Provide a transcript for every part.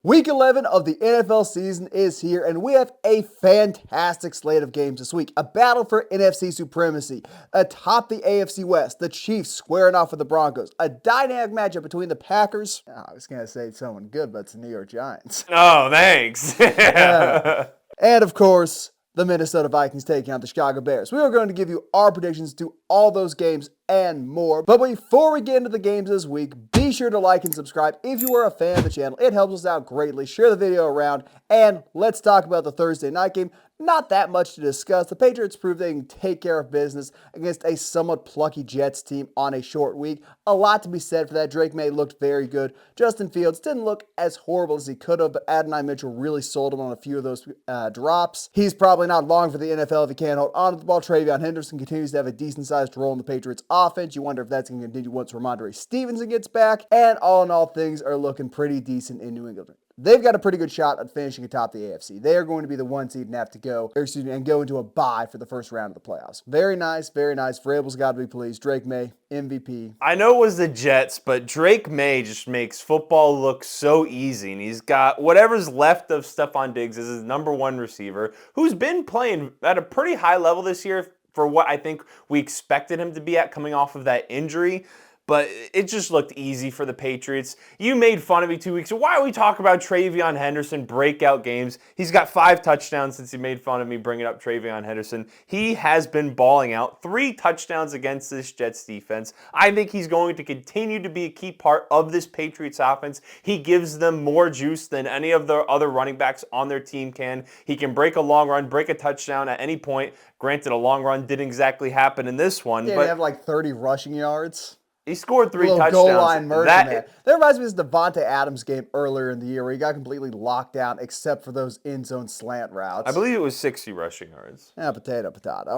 Week 11 of the NFL season is here, and we have a fantastic slate of games this week. A battle for NFC supremacy atop the AFC West, the Chiefs squaring off with the Broncos, a dynamic matchup between the Packers. I was going to say someone good, but it's the New York Giants. Oh, thanks. And of course, the Minnesota Vikings taking on the Chicago Bears. We are going to give you our predictions to all those games and more. But before we get into the games this week, be sure to like and subscribe if you are a fan of the channel. It helps us out greatly. Share the video around, and let's talk about the Thursday night game. Not that much to discuss. The Patriots proved they can take care of business against a somewhat plucky Jets team on a short week. A lot to be said for that. Drake May looked very good. Justin Fields didn't look as horrible as he could have, but Adonai Mitchell really sold him on a few of those drops. He's probably not long for the NFL if he can't hold on to the ball. Travion Henderson continues to have a decent-sized role in the Patriots offense. You wonder if that's going to continue once Ramondre Stevenson gets back. And all in all, things are looking pretty decent in New England. They've got a pretty good shot at finishing atop the AFC. They are going to be the one seed and have to go into a bye for the first round of the playoffs. Very nice, very nice. Vrabel's got to be pleased. Drake May, MVP. I know it was the Jets, but Drake May just makes football look so easy. And he's got whatever's left of Stephon Diggs as his number one receiver, who's been playing at a pretty high level this year for what I think we expected him to be at coming off of that injury. But it just looked easy for the Patriots. You made fun of me 2 weeks ago. Why are we talking about Travion Henderson breakout games? He's got 5 touchdowns since he made fun of me bringing up Travion Henderson. He has been balling out. 3 touchdowns against this Jets defense. I think he's going to continue to be a key part of this Patriots offense. He gives them more juice than any of the other running backs on their team can. He can break a long run, break a touchdown at any point. Granted, a long run didn't exactly happen in this one. Yeah, but they have like 30 rushing yards. He scored 3 touchdowns. Goal line murder, man. That reminds me of this Devontae Adams game earlier in the year where he got completely locked down except for those end zone slant routes. I believe it was 60 rushing yards. Yeah, potato.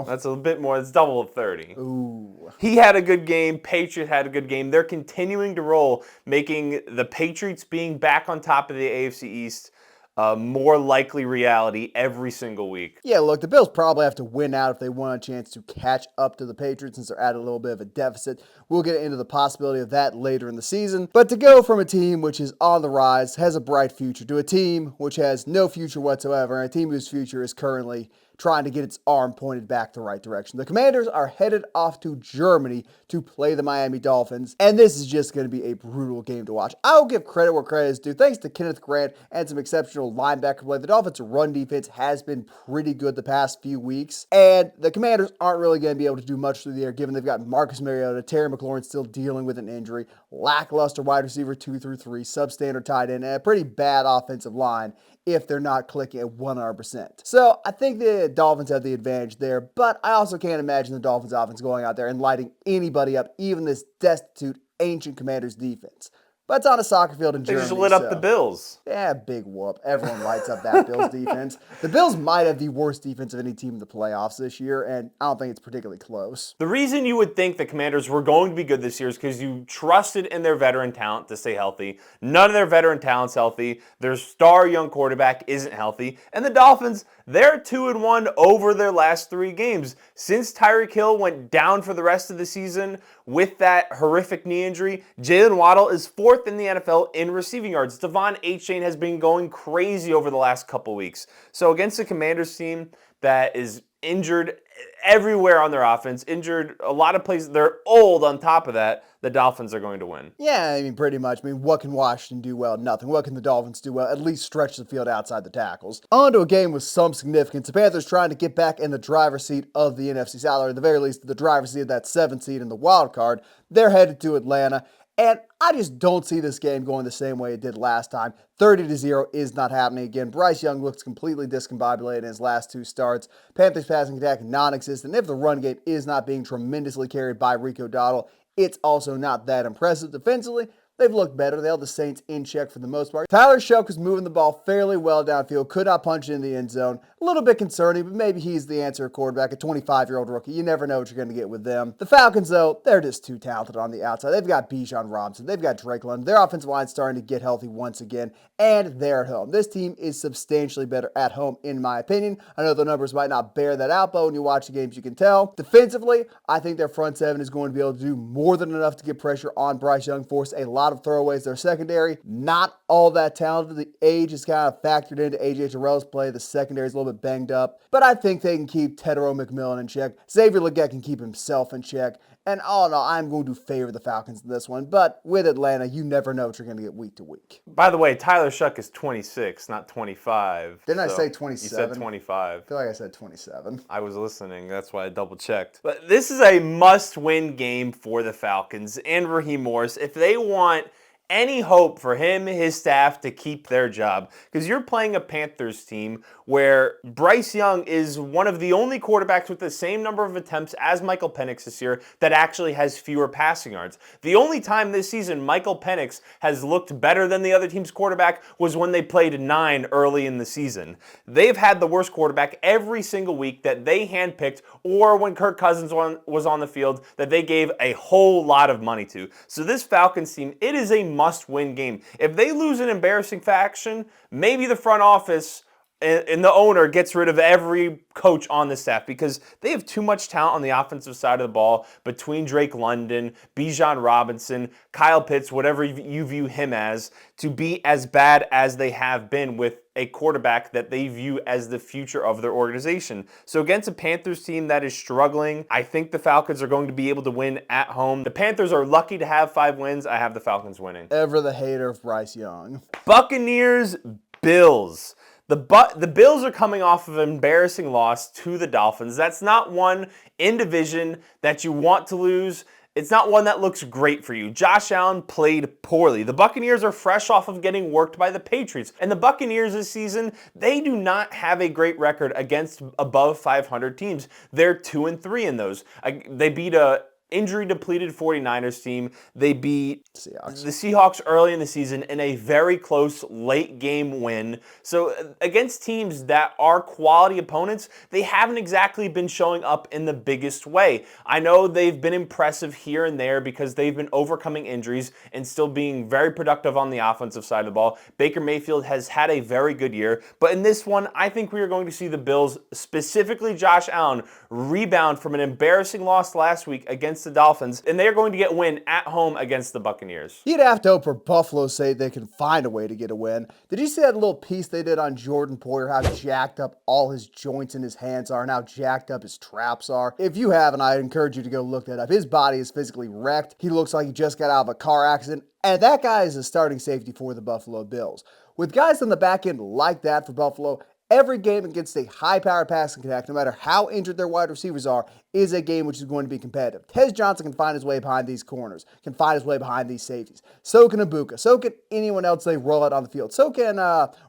That's a bit more. It's double of 30. Ooh. He had a good game. Patriots had a good game. They're continuing to roll, making the Patriots being back on top of the AFC East a more likely reality every single week. Yeah, look, the Bills probably have to win out if they want a chance to catch up to the Patriots since they're at a little bit of a deficit. We'll get into the possibility of that later in the season. But to go from a team which is on the rise, has a bright future, to a team which has no future whatsoever, and a team whose future is currently trying to get its arm pointed back the right direction. The Commanders are headed off to Germany to play the Miami Dolphins, and this is just going to be a brutal game to watch. I will give credit where credit is due. Thanks to Kenneth Grant and some exceptional linebacker play, the Dolphins' run defense has been pretty good the past few weeks, and the Commanders aren't really going to be able to do much through the air given they've got Marcus Mariota, Terry McLaurin still dealing with an injury, lackluster wide receiver 2 through 3, substandard tight end, and a pretty bad offensive line if they're not clicking at 100%. So I think the Dolphins have the advantage there, but I also can't imagine the Dolphins offense going out there and lighting anybody up, even this destitute, ancient Commanders defense. But it's on a soccer field in Germany. They just lit up the Bills. Yeah, big whoop. Everyone lights up that Bills defense. The Bills might have the worst defense of any team in the playoffs this year, and I don't think it's particularly close. The reason you would think the Commanders were going to be good this year is because you trusted in their veteran talent to stay healthy. None of their veteran talent's healthy. Their star young quarterback isn't healthy. And the Dolphins, they're 2-1 over their last 3 games. Since Tyreek Hill went down for the rest of the season with that horrific knee injury, Jalen Waddle is 4th in the NFL in receiving yards. Devon Achane has been going crazy over the last couple weeks. So against the Commanders team that is injured everywhere on their offense, injured a lot of places, they're old on top of that, the Dolphins are going to win. Yeah, I mean, pretty much. I mean, what can Washington do well? Nothing. What can the Dolphins do well? At least stretch the field outside the tackles. On to a game with some significance. The Panthers trying to get back in the driver's seat of the NFC South, or at the very least, the driver's seat of that 7th seed in the wild card. They're headed to Atlanta. And I just don't see this game going the same way it did last time. 30-0 is not happening again. Bryce Young looks completely discombobulated in his last 2 starts. Panthers passing attack non-existent. If the run game is not being tremendously carried by Rico Dowdle, it's also not that impressive defensively. They've looked better. They held the Saints in check for the most part. Tyler Shough was moving the ball fairly well downfield, could not punch it in the end zone. A little bit concerning, but maybe he's the answer at quarterback, a 25-year-old rookie. You never know what you're going to get with them. The Falcons, though, they're just too talented on the outside. They've got Bijan Robinson. They've got Drake London. Their offensive line's starting to get healthy once again, and they're at home. This team is substantially better at home, in my opinion. I know the numbers might not bear that out, but when you watch the games, you can tell. Defensively, I think their front seven is going to be able to do more than enough to get pressure on Bryce Young, force a lot lot of throwaways. Their secondary, not all that talented. The age is kind of factored into A.J. Terrell's play. The secondary is a little bit banged up. But I think they can keep Tedero McMillan in check. Xavier Legette can keep himself in check. And all in all, I'm going to favor the Falcons in this one. But with Atlanta, you never know what you're going to get week to week. By the way, Tyler Shuck is 26, not 25. Didn't I say 27? You said 25. I feel like I said 27. I was listening. That's why I double checked. But this is a must-win game for the Falcons and Raheem Morris if they want any hope for him, his staff, to keep their job. Because you're playing a Panthers team where Bryce Young is one of the only quarterbacks with the same number of attempts as Michael Penix this year that actually has fewer passing yards. The only time this season Michael Penix has looked better than the other team's quarterback was when they played 9 early in the season. They've had the worst quarterback every single week that they handpicked, or when Kirk Cousins was on the field that they gave a whole lot of money to. So this Falcons team, it is a must-win game. If they lose in embarrassing fashion, maybe the front office and the owner gets rid of every coach on the staff because they have too much talent on the offensive side of the ball between Drake London, Bijan Robinson, Kyle Pitts, whatever you view him as, to be as bad as they have been with a quarterback that they view as the future of their organization. So against a Panthers team that is struggling, I think the Falcons are going to be able to win at home. The Panthers are lucky to have 5 wins. I have the Falcons winning. Ever the hater of Bryce Young. Buccaneers, Bills. The Bills are coming off of an embarrassing loss to the Dolphins. That's not one in division that you want to lose. It's not one that looks great for you. Josh Allen played poorly. The Buccaneers are fresh off of getting worked by the Patriots. And the Buccaneers this season, they do not have a great record against above 500 teams. They're 2-3 in those. They beat a injury-depleted 49ers team. They beat the Seahawks early in the season in a very close late-game win. So against teams that are quality opponents, they haven't exactly been showing up in the biggest way. I know they've been impressive here and there because they've been overcoming injuries and still being very productive on the offensive side of the ball. Baker Mayfield has had a very good year, but in this one, I think we are going to see the Bills, specifically Josh Allen, rebound from an embarrassing loss last week against the Dolphins, and they're going to get a win at home against the Buccaneers. You'd have to hope for Buffalo's sake they can find a way to get a win. Did you see that little piece they did on Jordan Poyer, how jacked up all his joints in his hands are and how jacked up his traps are? If you haven't, I encourage you to go look that up. His body is physically wrecked. He looks like he just got out of a car accident, and that guy is a starting safety for the Buffalo Bills. With guys on the back end like that for Buffalo, every game against a high-powered passing attack, no matter how injured their wide receivers are, is a game which is going to be competitive. Tez Johnson can find his way behind these corners, can find his way behind these safeties. So can Ibuka. So can anyone else they roll out on the field. So can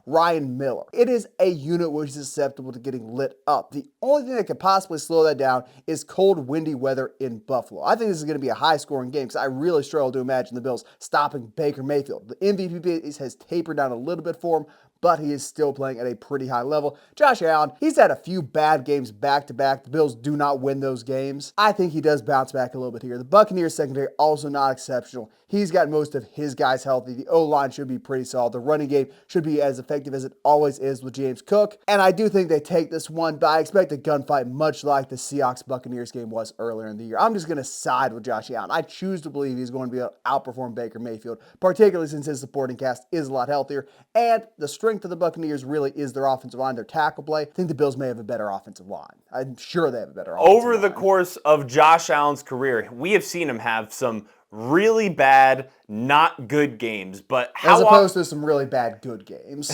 Ryan Miller. It is a unit which is susceptible to getting lit up. The only thing that could possibly slow that down is cold, windy weather in Buffalo. I think this is going to be a high-scoring game because I really struggle to imagine the Bills stopping Baker Mayfield. The MVP base has tapered down a little bit for him, but he is still playing at a pretty high level. Josh Allen, he's had a few bad games back-to-back. The Bills do not win those games. I think he does bounce back a little bit here. The Buccaneers secondary also not exceptional. He's got most of his guys healthy. The O-line should be pretty solid. The running game should be as effective as it always is with James Cook. And I do think they take this one, but I expect a gunfight much like the Seahawks-Buccaneers game was earlier in the year. I'm just going to side with Josh Allen. I choose to believe he's going to be able to outperform Baker Mayfield, particularly since his supporting cast is a lot healthier. And the strength of the Buccaneers really is their offensive line, their tackle play. I think the Bills may have a better offensive line. I'm sure they have a better offensive line. Over the course of Josh Allen's career, we have seen him have some really bad, not good games. But as opposed to some really bad, good games.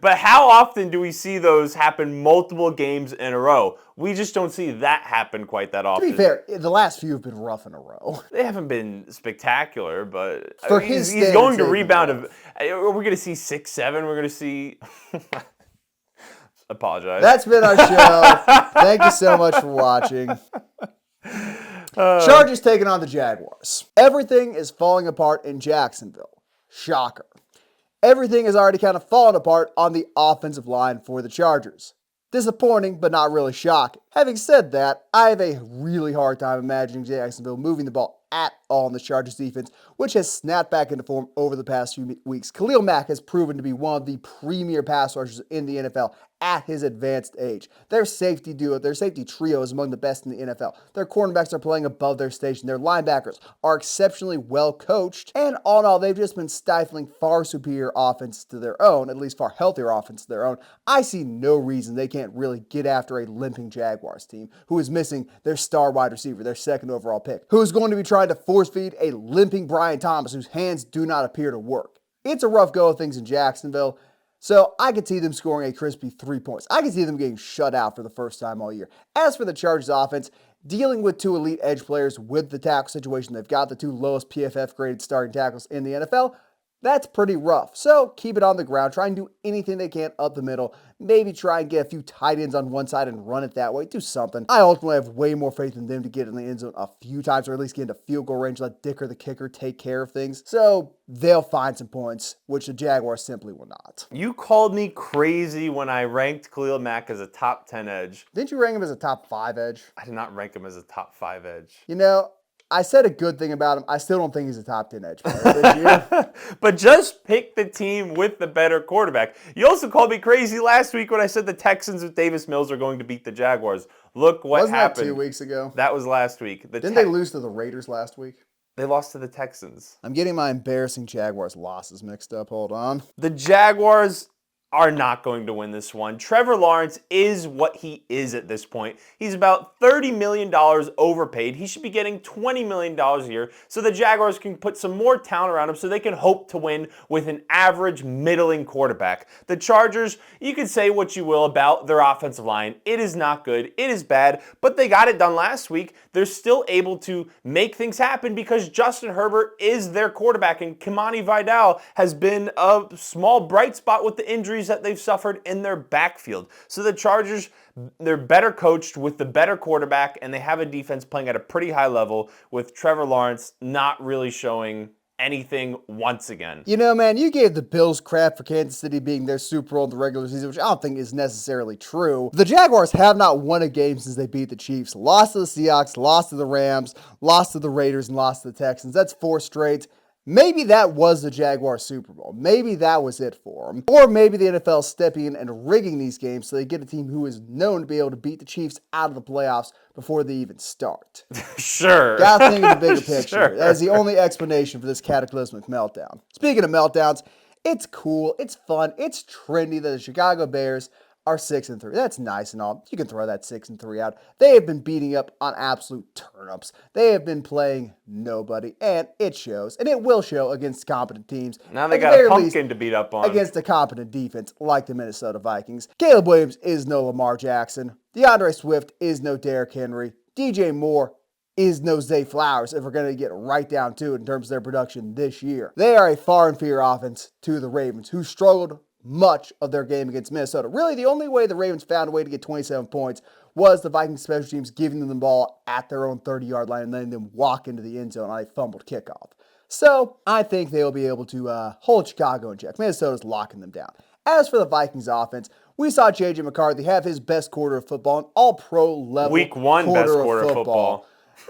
But how often do we see those happen multiple games in a row? We just don't see that happen quite that often. To be fair, the last few have been rough in a row. They haven't been spectacular, but for he's going to rebound. Are we going to see 6-7? We're going to see... Apologize. That's been our show. Thank you so much for watching. Chargers taking on the Jaguars. Everything is falling apart in Jacksonville. Shocker. Everything has already kind of fallen apart on the offensive line for the Chargers. Disappointing, but not really shocking. Having said that, I have a really hard time imagining Jacksonville moving the ball at all in the Chargers defense, which has snapped back into form over the past few weeks. Khalil Mack has proven to be one of the premier pass rushers in the NFL at his advanced age. Their safety duo, their safety trio is among the best in the NFL. Their cornerbacks are playing above their station. Their linebackers are exceptionally well coached. And all in all, they've just been stifling far superior offense to their own, at least far healthier offense to their own. I see no reason they can't really get after a limping Jaguars team who is missing their star wide receiver, their second overall pick, who is going to be trying to force feed a limping Brian Thomas whose hands do not appear to work. It's a rough go of things in Jacksonville. So I could see them scoring a crispy 3 points. I could see them getting shut out for the first time all year. As for the Chargers offense, dealing with two elite edge players with the tackle situation, they've got the two lowest PFF graded starting tackles in the NFL. That's pretty rough. So keep it on the ground. Try and do anything they can up the middle. Maybe try and get a few tight ends on one side and run it that way. Do something. I ultimately have way more faith in them to get in the end zone a few times, or at least get into field goal range. Let Dicker, the kicker, take care of things. So they'll find some points, which the Jaguars simply will not. You called me crazy when I ranked Khalil Mack as a top 10 edge. Didn't you rank him as a top 5 edge? I did not rank him as a top 5 edge. You know, I said a good thing about him. I still don't think he's a top 10 edge player this year. But just pick the team with the better quarterback. You also called me crazy last week when I said the Texans with Davis Mills are going to beat the Jaguars. Look what happened. Wasn't that 2 weeks ago? That was last week. Didn't they lose to the Raiders last week? They lost to the Texans. I'm getting my embarrassing Jaguars losses mixed up. Hold on. The Jaguars are not going to win this one. Trevor Lawrence is what he is at this point. He's about $30 million overpaid. He should be getting $20 million a year so the Jaguars can put some more talent around him so they can hope to win with an average middling quarterback. The Chargers, you can say what you will about their offensive line. It is not good. It is bad, but they got it done last week. They're still able to make things happen because Justin Herbert is their quarterback, and Kimani Vidal has been a small bright spot with the injuries that they've suffered in their backfield. So the Chargers, they're better coached with the better quarterback, and they have a defense playing at a pretty high level with Trevor Lawrence not really showing anything once again. You know, man, you gave the Bills crap for Kansas City being their Super Bowl in the regular season, which I don't think is necessarily true. The Jaguars have not won a game since they beat the Chiefs. Lost to the Seahawks, lost to the Rams, lost to the Raiders, and lost to the Texans. That's 4 straight. Maybe that was the Jaguars Super Bowl. Maybe that was it for them. Or maybe the NFL stepping in and rigging these games so they get a team who is known to be able to beat the Chiefs out of the playoffs before they even start. Sure. Gotta think of the bigger picture. Sure. That is the only explanation for this cataclysmic meltdown. Speaking of meltdowns, it's cool, it's fun, it's trendy that the Chicago Bears are 6-3. That's nice and all. You can throw that 6-3 out. They have been beating up on absolute turnips. They have been playing nobody, and it shows. And it will show against competent teams. Now they got a pumpkin to beat up on. Against a competent defense like the Minnesota Vikings. Caleb Williams is no Lamar Jackson. DeAndre Swift is no Derrick Henry. DJ Moore is no Zay Flowers, if we're going to get right down to it in terms of their production this year. They are a far inferior offense to the Ravens, who struggled much of their game against Minnesota. Really, the only way the Ravens found a way to get 27 points was the Vikings special teams giving them the ball at their own 30-yard line and letting them walk into the end zone on a fumbled kickoff. So I think they'll be able to hold Chicago in check. Minnesota's locking them down. As for the Vikings offense, we saw J.J. McCarthy have his best quarter of football, an all-pro level Week 1 best quarter of football.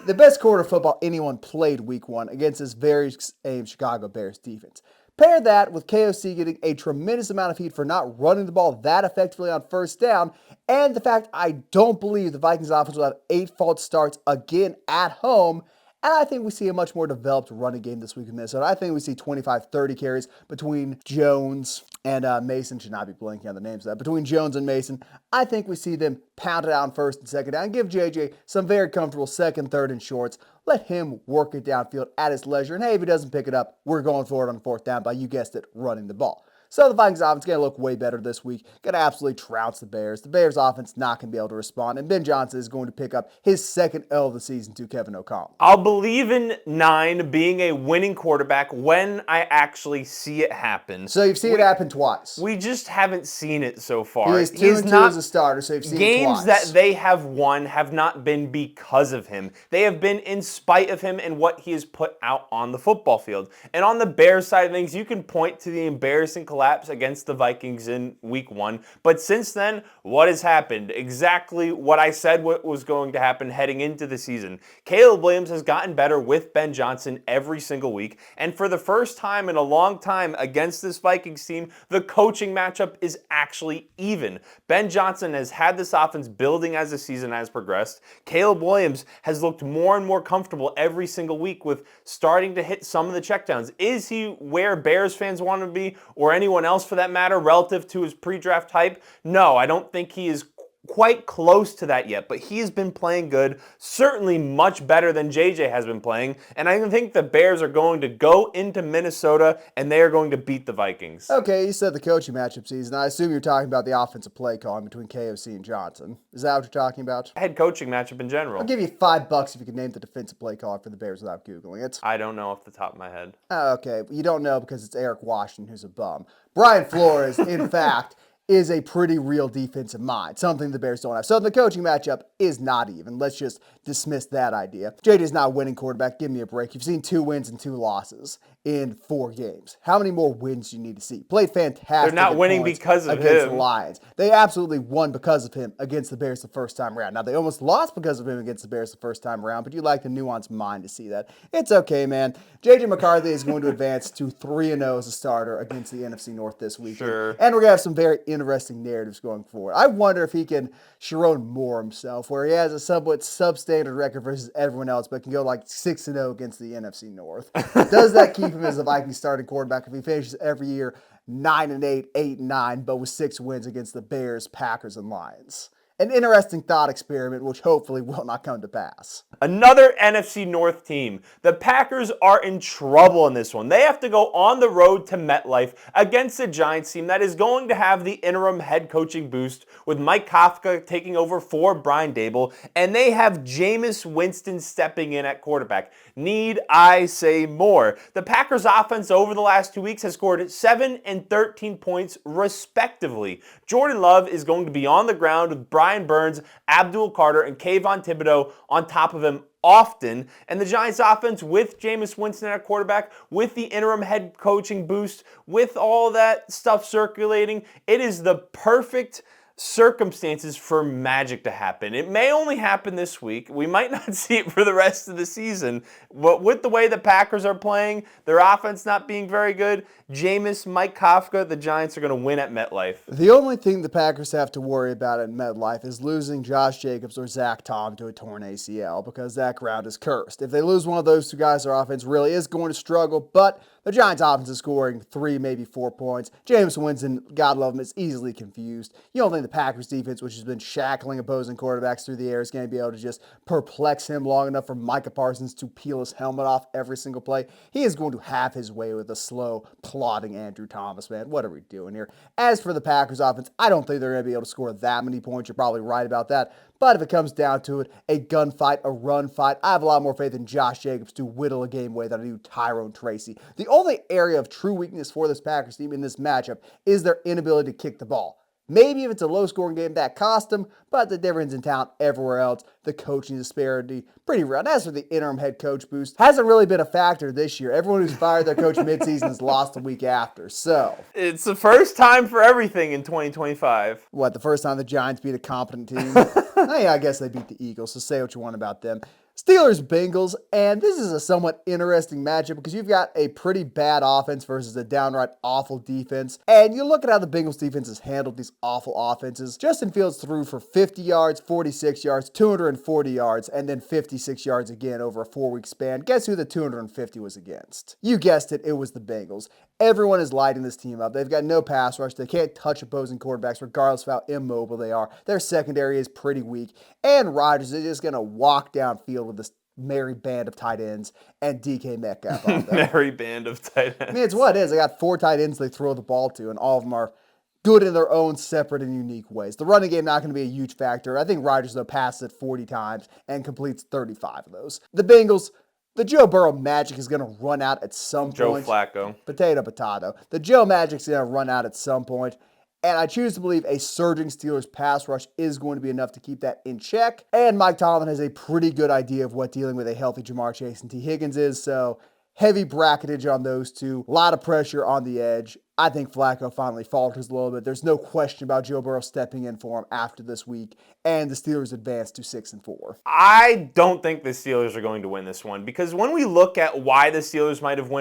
The best quarter of football anyone played week 1 against this very same Chicago Bears defense. Pair that with KOC getting a tremendous amount of heat for not running the ball that effectively on first down, and the fact I don't believe the Vikings offense will have 8 false starts again at home. And I think we see a much more developed running game this week in Minnesota. I think we see 25-30 carries between Jones and Mason. Should not be blanking on the names of that. Between Jones and Mason, I think we see them pound it out on first and second down. Give JJ some very comfortable second, third, and shorts. Let him work it downfield at his leisure. And hey, if he doesn't pick it up, we're going for it on fourth down by, you guessed it, running the ball. So the Vikings offense going to look way better this week. Going to absolutely trounce the Bears. The Bears offense not going to be able to respond. And Ben Johnson is going to pick up his second L of the season to Kevin O'Connell. I'll believe in 9 being a winning quarterback when I actually see it happen. So you've seen it happen twice. We just haven't seen it so far. He is 2-2 as a starter, so you've seen it twice. Games that they have won have not been because of him. They have been in spite of him and what he has put out on the football field. And on the Bears side of things, you can point to the embarrassing collapse collapse against the Vikings in week 1. But since then, what has happened? Exactly what I said what was going to happen heading into the season. Caleb Williams has gotten better with Ben Johnson every single week. And for the first time in a long time against this Vikings team, the coaching matchup is actually even. Ben Johnson has had this offense building as the season has progressed. Caleb Williams has looked more and more comfortable every single week with starting to hit some of the checkdowns. Is he where Bears fans want him to be, or anyone else for that matter, relative to his pre-draft hype? No, I don't think he is quite close to that yet, but he has been playing good, certainly much better than JJ has been playing, and I think the Bears are going to go into Minnesota and they are going to beat the Vikings. Okay, you said the coaching matchup season. I assume you're talking about the offensive play calling between KOC and Johnson. Is that what you're talking about? Head coaching matchup in general. I'll give you $5 if you could name the defensive play caller for the Bears without Googling it. I don't know off the top of my head. Okay, you don't know because it's Eric Washington who's a bum. Brian Flores, in fact, is a pretty real defensive mind, something the Bears don't have. So the coaching matchup is not even. Let's just dismiss that idea. JJ's not a winning quarterback. Give me a break. You've seen 2 wins and 2 losses in 4 games. How many more wins do you need to see? Played fantastic. They're not winning because of against him. The Lions. They absolutely won because of him against the Bears the first time around. Now, they almost lost because of him against the Bears the first time around, but you like the nuanced mind to see that. It's okay, man. JJ McCarthy is going to advance to 3-0 as a starter against the NFC North this weekend. Sure. And we're going to have some very interesting narratives going forward. I wonder if he can Sharon Moore himself, where he has a somewhat substandard record versus everyone else, but can go like 6-0 against the NFC North. Does that keep him as a Vikings starting quarterback if he finishes every year 9-8, 8-9, but with 6 wins against the Bears, Packers, and Lions? An interesting thought experiment, which hopefully will not come to pass. Another NFC North team. The Packers are in trouble in this one. They have to go on the road to MetLife against a Giants team that is going to have the interim head coaching boost with Mike Kafka taking over for Brian Dable, and they have Jameis Winston stepping in at quarterback. Need I say more? The Packers offense over the last 2 weeks has scored 7 and 13 points respectively. Jordan Love is going to be on the ground with Brian Burns, Abdul Carter, and Kayvon Thibodeau on top of him often. And the Giants offense with Jameis Winston at quarterback, with the interim head coaching boost, with all that stuff circulating, it is the perfect circumstances for magic to happen. It may only happen this week. We might not see it for the rest of the season. But with the way the Packers are playing, their offense not being very good, Jameis, Mike Kafka, the Giants are going to win at MetLife. The only thing the Packers have to worry about at MetLife is losing Josh Jacobs or Zach Tom to a torn ACL, because that ground is cursed. If they lose one of those 2 guys, their offense really is going to struggle, but the Giants' offense is scoring 3, maybe 4 points. Jameis Winston, God love him, is easily confused. You don't think the Packers defense, which has been shackling opposing quarterbacks through the air, is going to be able to just perplex him long enough for Micah Parsons to peel his helmet off every single play? He is going to have his way with a slow, plodding Andrew Thomas, man. What are we doing here? As for the Packers offense, I don't think they're going to be able to score that many points. You're probably right about that. But if it comes down to it, a gunfight, a run fight, I have a lot more faith in Josh Jacobs to whittle a game away than I do Tyrone Tracy. The only area of true weakness for this Packers team in this matchup is their inability to kick the ball. Maybe if it's a low-scoring game, that cost them, but the difference in talent everywhere else, the coaching disparity, pretty real. And as for the interim head coach boost, hasn't really been a factor this year. Everyone who's fired their coach midseason has lost the week after, so. It's the first time for everything in 2025. What, the first time the Giants beat a competent team? Yeah, I guess they beat the Eagles, so say what you want about them. Steelers, Bengals, and this is a somewhat interesting matchup because you've got a pretty bad offense versus a downright awful defense. And you look at how the Bengals defense has handled these awful offenses. Justin Fields threw for 50 yards, 46 yards, 240 yards, and then 56 yards again over a 4-week span. Guess who the 250 was against? You guessed it, it was the Bengals. Everyone is lighting this team up. They've got no pass rush. They can't touch opposing quarterbacks regardless of how immobile they are. Their secondary is pretty weak. And Rodgers is just going to walk downfield with this merry band of tight ends and DK Metcalf on them. Merry band of tight ends. I mean, it's what it is. They got 4 tight ends they throw the ball to, and all of them are good in their own separate and unique ways. The running game not going to be a huge factor. I think Rodgers, though, passes it 40 times and completes 35 of those. The Bengals, the Joe Burrow magic is going to run out at some point. Joe Flacco. Potato, potato. The Joe magic's going to run out at some point. And I choose to believe a surging Steelers pass rush is going to be enough to keep that in check. And Mike Tomlin has a pretty good idea of what dealing with a healthy Jamar Chase and T. Higgins is. So heavy bracketage on those two. A lot of pressure on the edge. I think Flacco finally falters a little bit. There's no question about Joe Burrow stepping in for him after this week, and the Steelers advance to 6-4. I don't think the Steelers are going to win this one because when we look at why the Steelers might have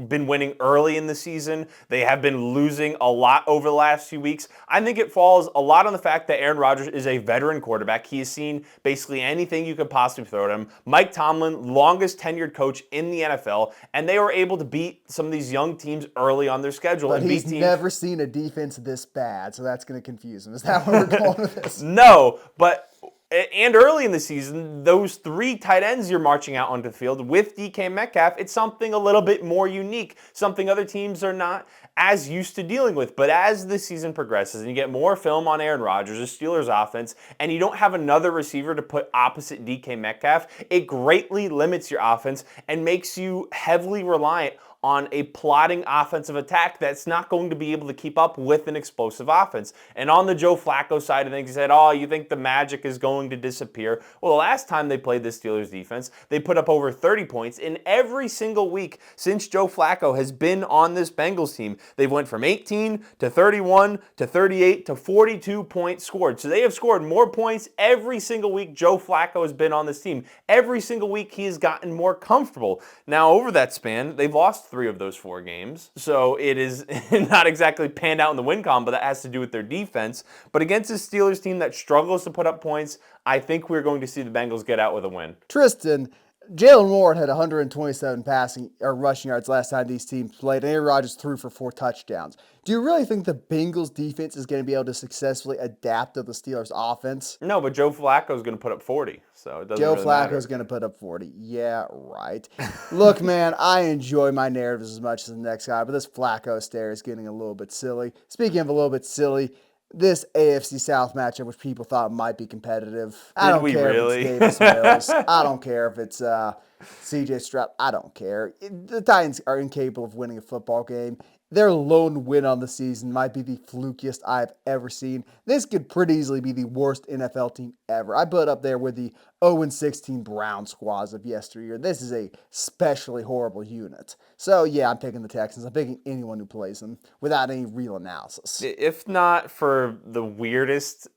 been winning early in the season, they have been losing a lot over the last few weeks. I think it falls a lot on the fact that Aaron Rodgers is a veteran quarterback. He has seen basically anything you could possibly throw at him. Mike Tomlin, longest tenured coach in the NFL, and they were able to beat some of these young teams early on their schedule. But and he's never seen a defense this bad, so that's going to confuse him. Is that where we're going with this? No, but and early in the season, those 3 tight ends you're marching out onto the field with DK Metcalf, it's something a little bit more unique, something other teams are not as used to dealing with. But as the season progresses and you get more film on Aaron Rodgers, the Steelers offense, and you don't have another receiver to put opposite DK Metcalf, it greatly limits your offense and makes you heavily reliant on a plotting offensive attack that's not going to be able to keep up with an explosive offense. And on the Joe Flacco side of things, he said, oh, you think the magic is going to disappear? Well, the last time they played the Steelers defense, they put up over 30 points in every single week since Joe Flacco has been on this Bengals team. They've went from 18 to 31 to 38 to 42 points scored. So they have scored more points every single week Joe Flacco has been on this team. Every single week he has gotten more comfortable. Now, over that span, they've lost 3 of those 4 games. So it is not exactly panned out in the win column, but that has to do with their defense. But against a Steelers team that struggles to put up points, I think we're going to see the Bengals get out with a win. Tristan, Jalen Warren had 127 passing or rushing yards last time these teams played, and Aaron Rodgers threw for 4 touchdowns. Do you really think the Bengals defense is going to be able to successfully adapt to the Steelers offense? No, but Joe Flacco is going to put up 40, so it doesn't Joe really Flacco matter. is going to put up 40. Yeah, right. Look, man, I enjoy my narratives as much as the next guy, but this Flacco stare is getting a little bit silly. Speaking of a little bit silly, this AFC South matchup, which people thought might be competitive. I don't care if it's Davis Mills. I don't care if it's CJ Stroud. I don't care. The Titans are incapable of winning a football game. Their lone win on the season might be the flukiest I've ever seen. This could pretty easily be the worst NFL team ever. I put it up there with the 0-16 Brown squads of yesteryear. This is a especially horrible unit. So, yeah, I'm picking the Texans. I'm picking anyone who plays them without any real analysis. If not for the weirdest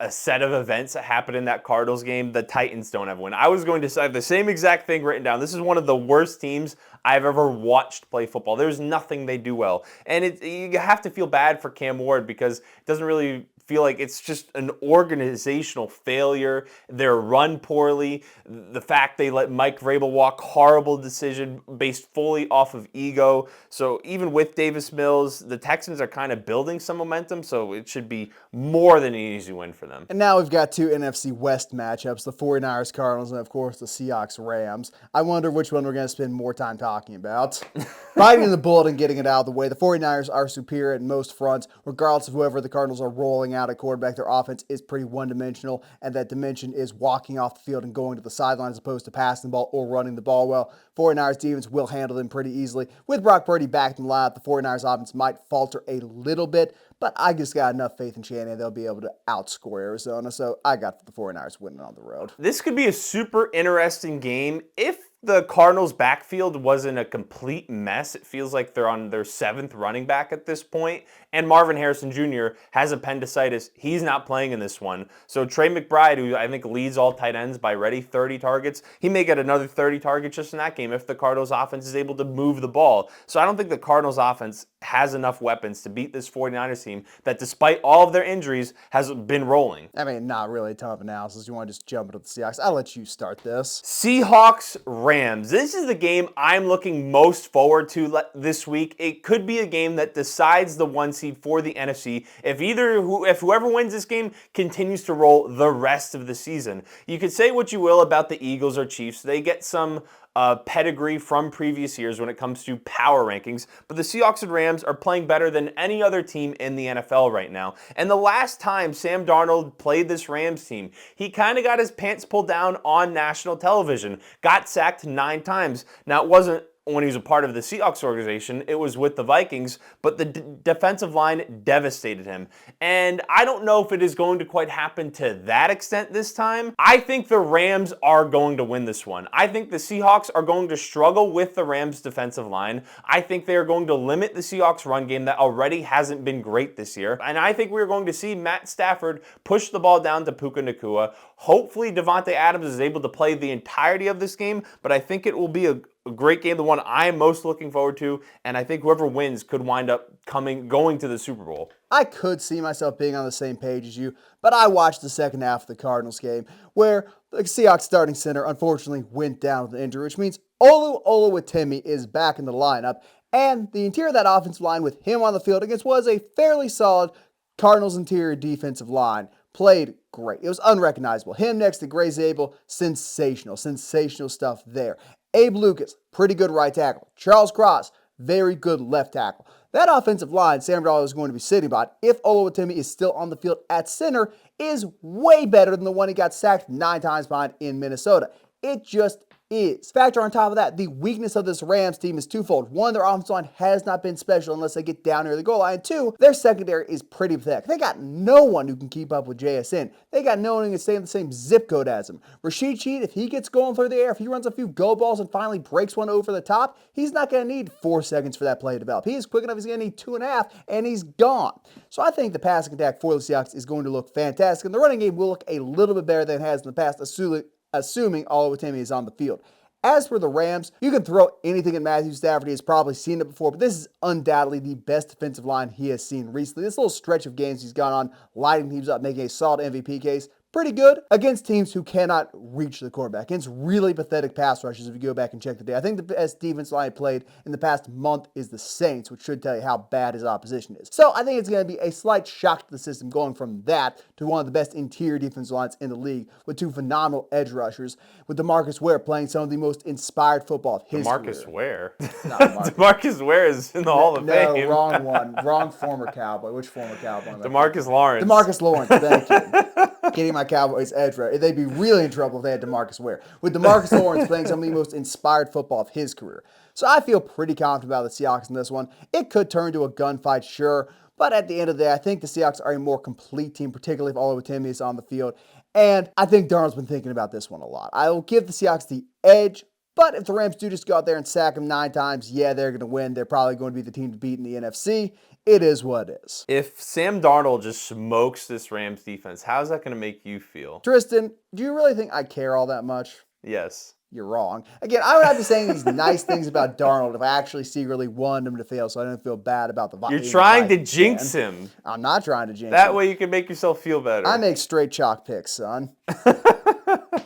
set of events that happened in that Cardinals game, the Titans don't have a win. I was going to say the same exact thing written down. This is one of the worst teams I've ever watched play football. There's nothing they do well. And you have to feel bad for Cam Ward because it doesn't really feel like it's just an organizational failure. They're run poorly. The fact they let Mike Vrabel walk, horrible decision based fully off of ego. So even with Davis Mills, the Texans are kind of building some momentum, so it should be more than an easy win for them. And now we've got 2 NFC West matchups, the 49ers Cardinals and, of course, the Seahawks Rams. I wonder which one we're going to spend more time talking about. Biting the bullet and getting it out of the way, the 49ers are superior at most fronts, regardless of whoever the Cardinals are rolling out at quarterback. Their offense is pretty one-dimensional, and that dimension is walking off the field and going to the sideline as opposed to passing the ball or running the ball well. 49ers defense will handle them pretty easily. With Brock Purdy back in the lineup, the 49ers offense might falter a little bit, but I just got enough faith in Shanahan they'll be able to outscore Arizona, so I got the 49ers winning on the road. This could be a super interesting game if the Cardinals' backfield wasn't a complete mess. It feels like they're on their 7th running back at this point, and Marvin Harrison Jr. has appendicitis. He's not playing in this one. So Trey McBride, who I think leads all tight ends by ready 30 targets, he may get another 30 targets just in that game if the Cardinals' offense is able to move the ball. So I don't think the Cardinals' offense has enough weapons to beat this 49ers team that, despite all of their injuries, has been rolling. I mean, not really a ton of analysis. You want to just jump into the Seahawks? I'll let you start this. Seahawks Rams. This is the game I'm looking most forward to this week. It could be a game that decides the 1 seed for the NFC if whoever wins this game continues to roll the rest of the season. You could say what you will about the Eagles or Chiefs. They get some pedigree from previous years when it comes to power rankings, but the Seahawks and Rams are playing better than any other team in the NFL right now. And the last time Sam Darnold played this Rams team, he kind of got his pants pulled down on national television, got sacked 9 times. Now, it wasn't when he was a part of the Seahawks organization, it was with the Vikings, but the defensive line devastated him. And I don't know if it is going to quite happen to that extent this time. I think the Rams are going to win this one. I think the Seahawks are going to struggle with the Rams defensive line. I think they are going to limit the Seahawks run game that already hasn't been great this year. And I think we're going to see Matt Stafford push the ball down to Puka Nacua. Hopefully Devontae Adams is able to play the entirety of this game, but I think it will be a great game, the one I'm most looking forward to, and I think whoever wins could wind up going to the Super Bowl. I could see myself being on the same page as you, but I watched the second half of the Cardinals game where the Seahawks starting center unfortunately went down with an injury, which means Oluwatimi is back in the lineup, and the interior of that offensive line with him on the field against was a fairly solid Cardinals interior defensive line. Played great. It was unrecognizable. Him next to Gray Zabel, sensational stuff there. Abe Lucas, pretty good right tackle. Charles Cross, very good left tackle. That offensive line Sam Darnold is going to be sitting by, if Oluwatimi is still on the field at center, is way better than the one he got sacked 9 times behind in Minnesota. It just is. Factor on top of that, the weakness of this Rams team is twofold. One, their offensive line has not been special unless they get down near the goal line. Two, their secondary is pretty pathetic. They got no one who can keep up with JSN. They got no one who can stay in the same zip code as him. Rashid Shaheed, if he gets going through the air, if he runs a few go balls and finally breaks one over the top, he's not going to need 4 seconds for that play to develop. He is quick enough, he's going to need 2.5, and he's gone. So I think the passing attack for the Seahawks is going to look fantastic, and the running game will look a little bit better than it has in the past, assuming Oluwatimi is on the field. As for the Rams, you can throw anything at Matthew Stafford. He has probably seen it before, but this is undoubtedly the best defensive line he has seen recently. This little stretch of games he's gone on, lighting teams up, making a solid MVP case. Pretty good against teams who cannot reach the quarterback. Against really pathetic pass rushes if you go back and check the day. I think the best defense line played in the past month is the Saints, which should tell you how bad his opposition is. So I think it's going to be a slight shock to the system going from that to one of the best interior defensive lines in the league with 2 phenomenal edge rushers, with DeMarcus Ware playing some of the most inspired football of his DeMarcus career. Ware? Not DeMarcus. DeMarcus Ware is in the Hall of Fame. No, wrong one. Wrong former Cowboy. Which former Cowboy? DeMarcus Lawrence. DeMarcus Lawrence, thank you. Getting my Cowboys edge right. They'd be really in trouble if they had DeMarcus Ware. With DeMarcus Lawrence playing some of the most inspired football of his career. So I feel pretty confident about the Seahawks in this one. It could turn to a gunfight, sure. But at the end of the day, I think the Seahawks are a more complete team, particularly if Oluwatimi is on the field. And I think Darnold's been thinking about this one a lot. I will give the Seahawks the edge. But if the Rams do just go out there and sack them 9 times, yeah, they're going to win. They're probably going to be the team to beat in the NFC. It is what it is. If Sam Darnold just smokes this Rams defense, how's that going to make you feel? Tristan, do you really think I care all that much? Yes. You're wrong. Again, I would have to be saying these nice things about Darnold if I actually secretly wanted him to fail so I don't feel bad about the Vikings. You're trying to jinx him. I'm not trying to jinx him. That way you can make yourself feel better. I make straight chalk picks, son.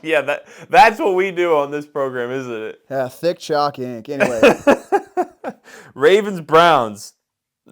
Yeah, that's what we do on this program, isn't it? Yeah, thick chalk ink. Anyway. Ravens, Browns.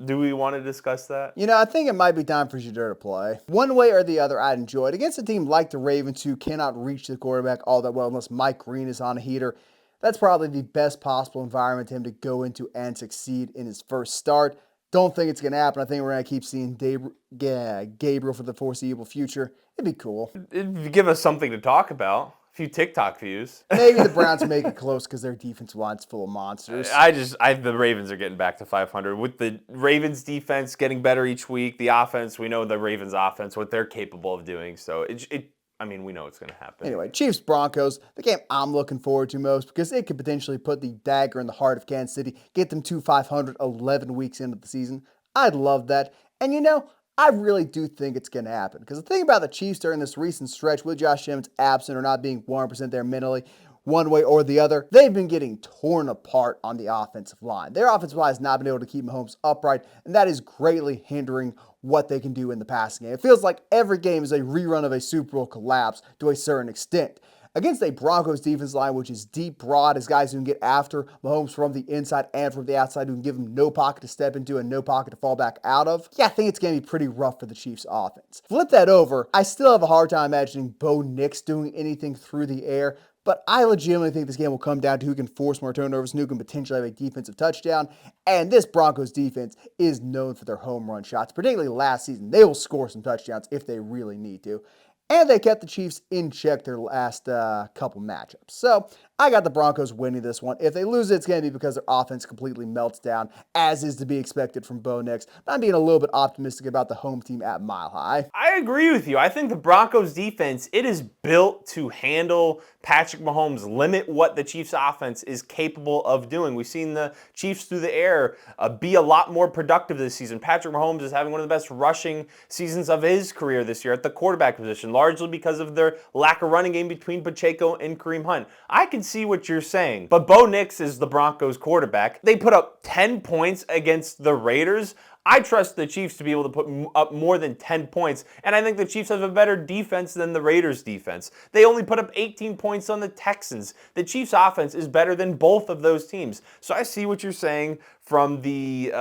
Do we want to discuss that? You know, I think it might be time for Shedeur to play. One way or the other, I'd enjoy it. Against a team like the Ravens who cannot reach the quarterback all that well unless Mike Green is on a heater, that's probably the best possible environment for him to go into and succeed in his first start. Don't think it's going to happen. I think we're going to keep seeing Gabriel for the foreseeable future. It'd be cool. It'd give us something to talk about. A few TikTok views. Maybe the Browns make it close because their defensive line's full of monsters. The Ravens are getting back to 500. With the Ravens defense getting better each week, the offense, we know the Ravens offense, what they're capable of doing. So, we know it's going to happen. Anyway, Chiefs, Broncos, the game I'm looking forward to most because it could potentially put the dagger in the heart of Kansas City, get them to 500 11 weeks into the season. I'd love that. And you know, I really do think it's going to happen. Because the thing about the Chiefs during this recent stretch with Josh Simmons absent or not being 100% there mentally, one way or the other, they've been getting torn apart on the offensive line. Their offensive line has not been able to keep Mahomes upright, and that is greatly hindering what they can do in the passing game. It feels like every game is a rerun of a Super Bowl collapse to a certain extent. Against a Broncos defense line, which is deep, broad, as guys who can get after Mahomes from the inside and from the outside, who can give him no pocket to step into and no pocket to fall back out of, yeah, I think it's going to be pretty rough for the Chiefs' offense. Flip that over, I still have a hard time imagining Bo Nix doing anything through the air, but I legitimately think this game will come down to who can force more turnovers and who can potentially have a defensive touchdown. And this Broncos defense is known for their home run shots, particularly last season. They will score some touchdowns if they really need to. and they kept the Chiefs in check their last couple matchups. So I got the Broncos winning this one. If they lose it, it's going to be because their offense completely melts down, as is to be expected from Bo Nix. But I'm being a little bit optimistic about the home team at Mile High. I agree with you. I think the Broncos defense, it is built to handle Patrick Mahomes, limit what the Chiefs offense is capable of doing. We've seen the Chiefs through the air be a lot more productive this season. Patrick Mahomes is having one of the best rushing seasons of his career this year at the quarterback position, largely because of their lack of running game between Pacheco and Kareem Hunt. I can see what you're saying, but Bo Nix is the Broncos quarterback. They put up 10 points against the Raiders. I trust the Chiefs to be able to put up more than 10 points, and I think the Chiefs have a better defense than the Raiders' defense. They only put up 18 points on the Texans. The Chiefs' offense is better than both of those teams. So I see what you're saying from the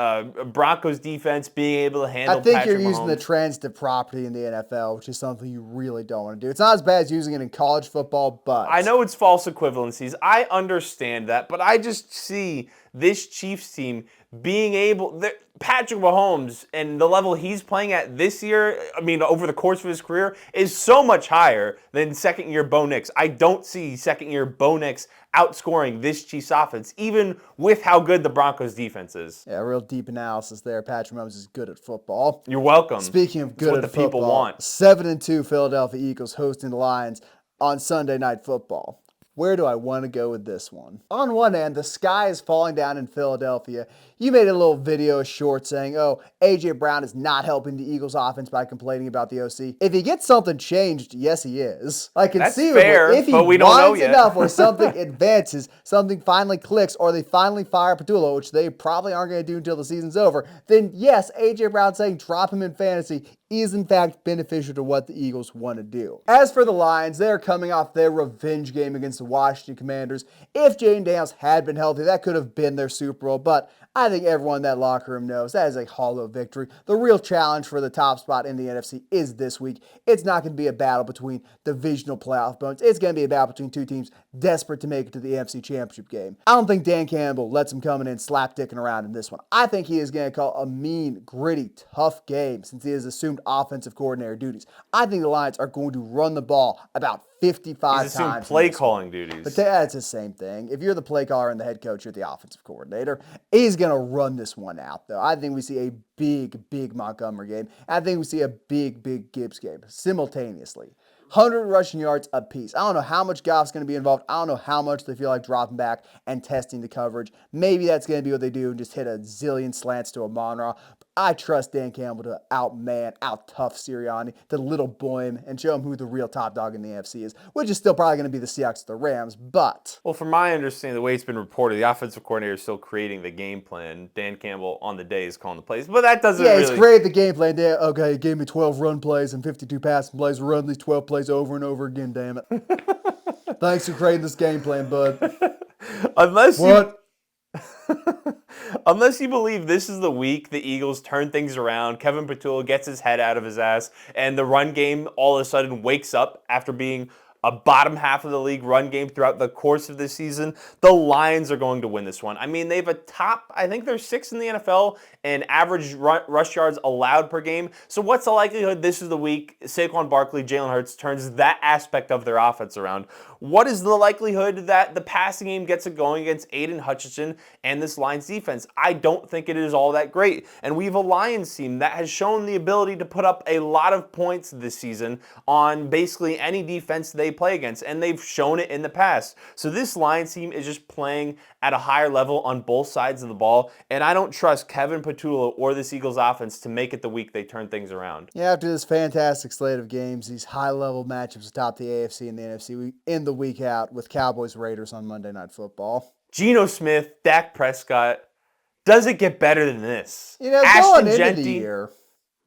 Broncos' defense being able to handle Patrick Mahomes. I think you're using the transitive property in the NFL, which is something you really don't want to do. It's not as bad as using it in college football, but... I know it's false equivalencies. I understand that, but I just see this Chiefs team being able... Patrick Mahomes and the level he's playing at this year, I mean, over the course of his career, is so much higher than second-year Bo Nix. I don't see second-year Bo Nix outscoring this Chiefs offense, even with how good the Broncos defense is. Yeah, real deep analysis there. Patrick Mahomes is good at football. You're welcome. Speaking of good at what the people football, want. 7-2 Philadelphia Eagles hosting the Lions on Sunday Night Football. Where do I want to go with this one? On one end, the sky is falling down in Philadelphia. You made a little video short saying, oh, A.J. Brown is not helping the Eagles offense by complaining about the OC. If he gets something changed, yes, he is. Like, conceivably, if he whines enough or something advances, something finally clicks, or they finally fire Patullo, which they probably aren't going to do until the season's over, then yes, A.J. Brown saying drop him in fantasy is in fact beneficial to what the Eagles want to do. As for the Lions, they're coming off their revenge game against the Washington Commanders. If Jaden Daniels had been healthy, that could have been their Super Bowl, but I think everyone in that locker room knows that is a hollow victory. The real challenge for the top spot in the NFC is this week. It's not going to be a battle between divisional playoff opponents. It's going to be a battle between two teams desperate to make it to the NFC Championship game. I don't think Dan Campbell lets him come in and slap dicking around in this one. I think he is going to call a mean, gritty, tough game since he has assumed offensive coordinator duties. I think the Lions are going to run the ball about 55 He's times. Play calling duties. But that's the same thing. If you're the play caller and the head coach, you're the offensive coordinator. He's going to run this one out, though. I think we see a big Montgomery game. I think we see a big Gibbs game simultaneously. 100 rushing yards apiece. I don't know how much Goff's going to be involved. I don't know how much they feel like dropping back and testing the coverage. Maybe that's going to be what they do and just hit a zillion slants to Amon-Ra. I trust Dan Campbell to out-tough Sirianni, to little boy him, and show him who the real top dog in the AFC is, which is still probably going to be the Seahawks or the Rams, but... Well, from my understanding, the way it's been reported, the offensive coordinator is still creating the game plan. Dan Campbell on the day is calling the plays, but that doesn't really... Yeah, he's created the game plan. Okay, he gave me 12 run plays and 52 passing plays. We'll run these 12 plays over and over again, damn it. Thanks for creating this game plan, bud. Unless you believe this is the week the Eagles turn things around, Kevin Patullo gets his head out of his ass, and the run game all of a sudden wakes up after being a bottom half of the league run game throughout the course of this season, the Lions are going to win this one. I mean, they have a top, I think they're 6th in the NFL in average rush yards allowed per game. So what's the likelihood this is the week Saquon Barkley, Jalen Hurts turns that aspect of their offense around? What is the likelihood that the passing game gets it going against Aiden Hutchinson and this Lions defense? I don't think it is all that great. And we have a Lions team that has shown the ability to put up a lot of points this season on basically any defense they play against, and they've shown it in the past. So this Lions team is just playing at a higher level on both sides of the ball, and I don't trust Kevin Patullo or this Eagles offense to make it the week they turn things around. Yeah, after this fantastic slate of games, these high-level matchups atop the AFC and the NFC, we end the week out with Cowboys-Raiders on Monday Night Football. Geno Smith, Dak Prescott, does it get better than this? You know, going into the year,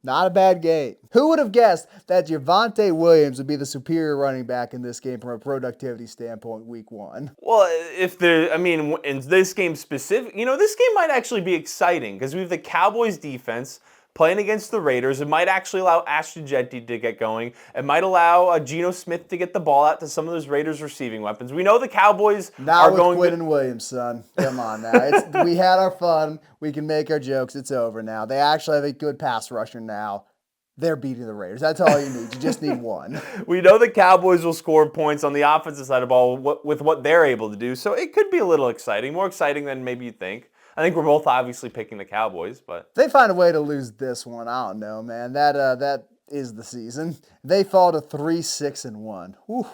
not a bad game. Who would have guessed that Javonte Williams would be the superior running back in this game from a productivity standpoint week 1? Well, in this game specific, this game might actually be exciting because we have the Cowboys defense playing against the Raiders. It might actually allow Ashton Jeanty to get going. It might allow Geno Smith to get the ball out to some of those Raiders receiving weapons. We know the Cowboys are going with Quinn and Williams, son. Come on now. We had our fun. We can make our jokes. It's over now. They actually have a good pass rusher now. they're beating the Raiders. That's all you need. You just need one. We know the Cowboys will score points on the offensive side of the ball with what they're able to do, so it could be a little exciting, more exciting than maybe you think. I think we're both obviously picking the Cowboys, but If they find a way to lose this one, I don't know, man. That is the season. They fall to 3-6-1. Whew.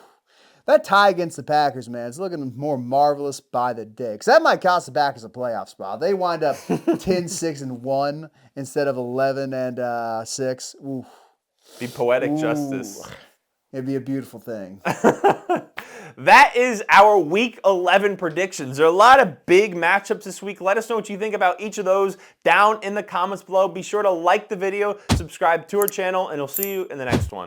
That tie against the Packers, man, it's looking more marvelous by the day. Because that might cost the Packers a playoff spot. They wind up 10-6-1 instead of 11-6. Ooh. be poetic justice. It'd be a beautiful thing. That is our Week 11 predictions. There are a lot of big matchups this week. Let us know what you think about each of those down in the comments below. Be sure to like the video, subscribe to our channel, and we'll see you in the next one.